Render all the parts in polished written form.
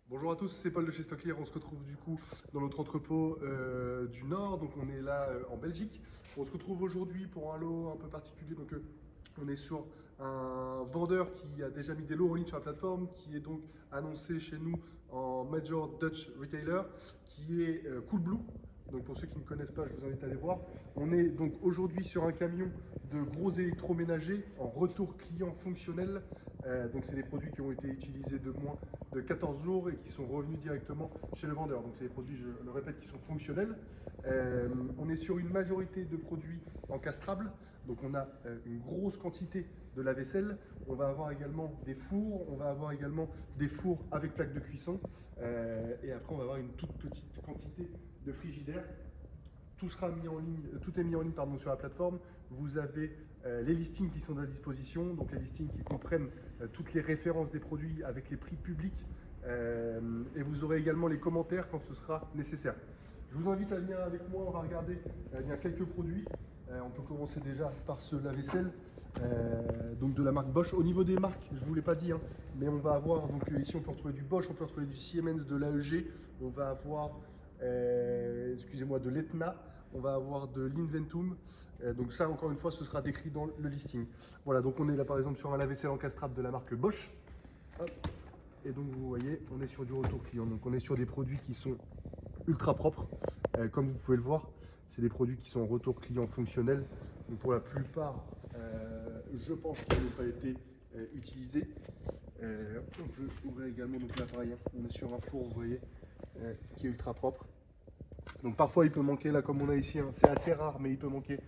Bonjour à tous, c'est Paul de chez Stocklear. On se retrouve du coup dans notre entrepôt du Nord. Donc on est là en Belgique. On se retrouve aujourd'hui pour un lot un peu particulier. Donc on est sur un vendeur qui a déjà mis des lots en ligne sur la plateforme, qui est donc annoncé chez nous en Major Dutch Retailer, qui est Coolblue. Donc pour ceux qui ne connaissent pas, je vous invite à aller voir. On est donc aujourd'hui sur un camion de gros électroménagers en retour client fonctionnel. Donc c'est des produits qui ont été utilisés de moins de 14 jours et qui sont revenus directement chez le vendeur. Donc c'est des produits, je le répète, qui sont fonctionnels. On est sur une majorité de produits encastrables. Donc on a une grosse quantité de lave-vaisselle. On va avoir également des fours. On va avoir également des fours avec plaque de cuisson. Et après on va avoir une toute petite quantité de frigidaires. Tout sera mis en ligne, tout est mis en ligne pardon, sur la plateforme. Vous avez les listings qui sont à disposition, donc les listings qui comprennent toutes les références des produits avec les prix publics. Et vous aurez également les commentaires quand ce sera nécessaire. Je vous invite à venir avec moi, on va regarder il y a quelques produits. On peut commencer déjà par ce lave-vaisselle, donc de la marque Bosch. Au niveau des marques, je ne vous l'ai pas dit, hein, mais on va avoir, donc ici on peut retrouver du Bosch, on peut retrouver du Siemens, de l'AEG, on va avoir excusez-moi, de l'Etna, on va avoir de l'Inventum. Donc ça, encore une fois, ce sera décrit dans le listing. Voilà, donc on est là par exemple sur un lave-vaisselle encastrable de la marque Bosch. Hop. Et donc vous voyez, on est sur du retour client. Donc on est sur des produits qui sont ultra propres. Comme vous pouvez le voir, c'est des produits qui sont en retour client fonctionnel. Donc pour la plupart, je pense qu'ils n'ont pas été utilisés. On peut ouvrir également donc l'appareil. On est sur un four, vous voyez, qui est ultra propre. Donc parfois il peut manquer, là comme on a ici, hein, c'est assez rare, mais il peut manquer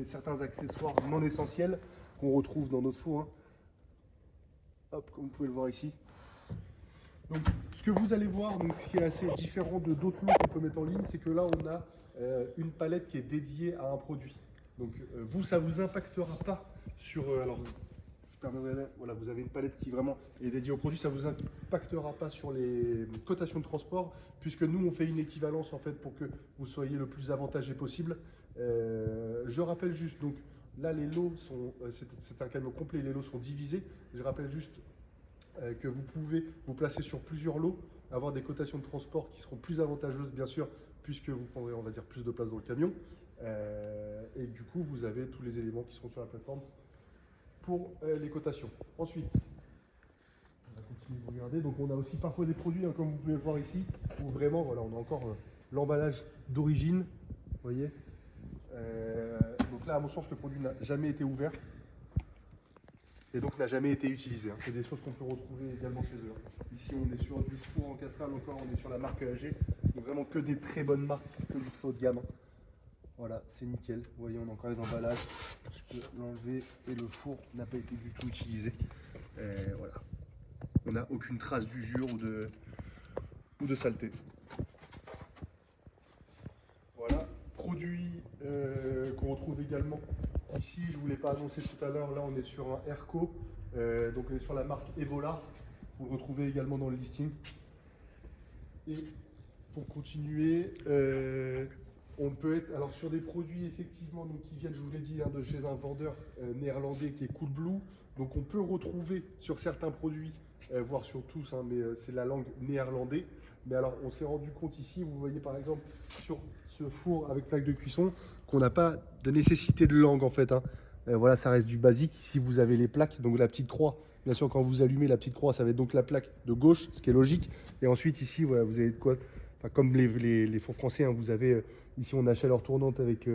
certains accessoires non essentiels qu'on retrouve dans notre four. Hein. Hop, comme vous pouvez le voir ici. Donc ce que vous allez voir, donc, ce qui est assez différent de d'autres lots qu'on peut mettre en ligne, c'est que là on a une palette qui est dédiée à un produit. Donc vous, ça ne vous impactera pas sur... alors, voilà, vous avez une palette qui vraiment est dédiée au produit, ça ne vous impactera pas sur les cotations de transport, puisque nous, on fait une équivalence en fait pour que vous soyez le plus avantagé possible. Je rappelle juste, donc là, les lots sont, c'est un camion complet, les lots sont divisés. Je rappelle juste que vous pouvez vous placer sur plusieurs lots, avoir des cotations de transport qui seront plus avantageuses, bien sûr, puisque vous prendrez, on va dire, plus de place dans le camion. Et du coup, vous avez tous les éléments qui seront sur la plateforme pour les cotations. Ensuite, on va continuer de regarder. Donc on a aussi parfois des produits, hein, comme vous pouvez le voir ici, où vraiment, voilà, on a encore l'emballage d'origine. Vous voyez. Donc là, à mon sens, le produit n'a jamais été ouvert et donc n'a jamais été utilisé. Hein. C'est des choses qu'on peut retrouver également chez eux. Hein. Ici, on est sur du four encastrable, encore on est sur la marque AG. Donc vraiment que des très bonnes marques, que du très haut de gamme. Hein. Voilà, c'est nickel. Vous voyez, on a encore les emballages. Je peux l'enlever et le four n'a pas été du tout utilisé. Voilà. On n'a aucune trace d'usure ou de saleté. Voilà. Produit qu'on retrouve également ici. Je ne vous l'ai pas annoncé tout à l'heure. Là, on est sur un Airco. Donc, on est sur la marque Evolar. Vous le retrouvez également dans le listing. Et pour continuer, on peut être alors sur des produits effectivement donc, qui viennent, je vous l'ai dit, hein, de chez un vendeur néerlandais qui est Coolblue. Donc on peut retrouver sur certains produits, voire sur tous, hein, mais c'est la langue néerlandais. Mais alors on s'est rendu compte ici, vous voyez par exemple sur ce four avec plaque de cuisson, qu'on n'a pas de nécessité de langue en fait. Hein. Voilà, ça reste du basique. Ici vous avez les plaques, donc la petite croix. Bien sûr, quand vous allumez la petite croix, ça va être donc la plaque de gauche, ce qui est logique. Et ensuite ici, voilà, vous avez de quoi. Enfin, comme les fours français, hein, vous avez ici on a chaleur tournante avec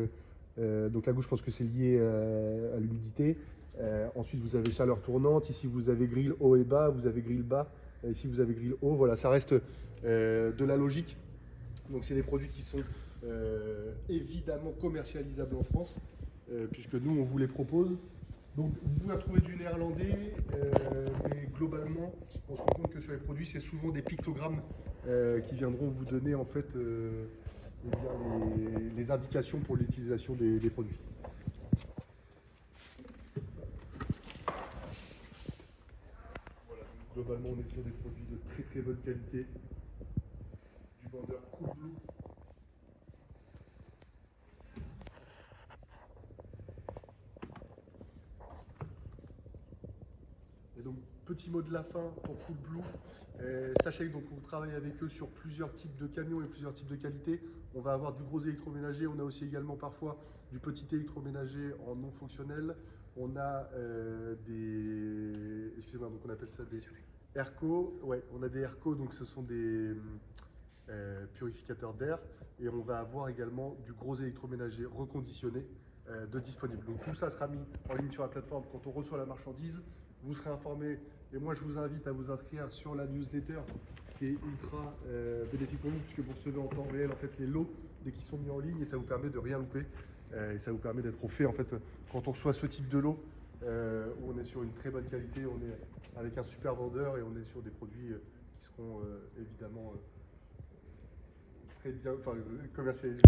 donc la gauche, je pense que c'est lié à l'humidité. Ensuite vous avez chaleur tournante. Ici vous avez grille haut et bas. Vous avez grille bas. Ici vous avez grille haut. Voilà, ça reste de la logique. Donc c'est des produits qui sont évidemment commercialisables en France, puisque nous on vous les propose. Donc vous pouvez retrouver du néerlandais, mais globalement, on se rend compte que sur les produits, c'est souvent des pictogrammes qui viendront vous donner en fait eh bien, les indications pour l'utilisation des produits. Voilà, donc globalement, on est sur des produits de très très bonne qualité du vendeur Coolblue. Et donc Petit mot de la fin pour Coolblue. Sachez que donc, on travaille avec eux sur plusieurs types de camions et plusieurs types de qualités. On va avoir du gros électroménager, on a aussi également parfois du petit électroménager en non fonctionnel. On a des. Excusez-moi, donc on appelle ça des ERCO. Ouais, on a des ERCO, donc ce sont des purificateurs d'air. Et on va avoir également du gros électroménager reconditionné de disponible. Donc tout ça sera mis en ligne sur la plateforme quand on reçoit la marchandise. Vous serez informé et moi je vous invite à vous inscrire sur la newsletter, ce qui est ultra bénéfique pour vous puisque vous recevez en temps réel en fait les lots dès qu'ils sont mis en ligne et ça vous permet de rien louper et ça vous permet d'être au fait en fait quand on reçoit ce type de lot où on est sur une très bonne qualité, on est avec un super vendeur et on est sur des produits qui seront évidemment très bien commercialisés.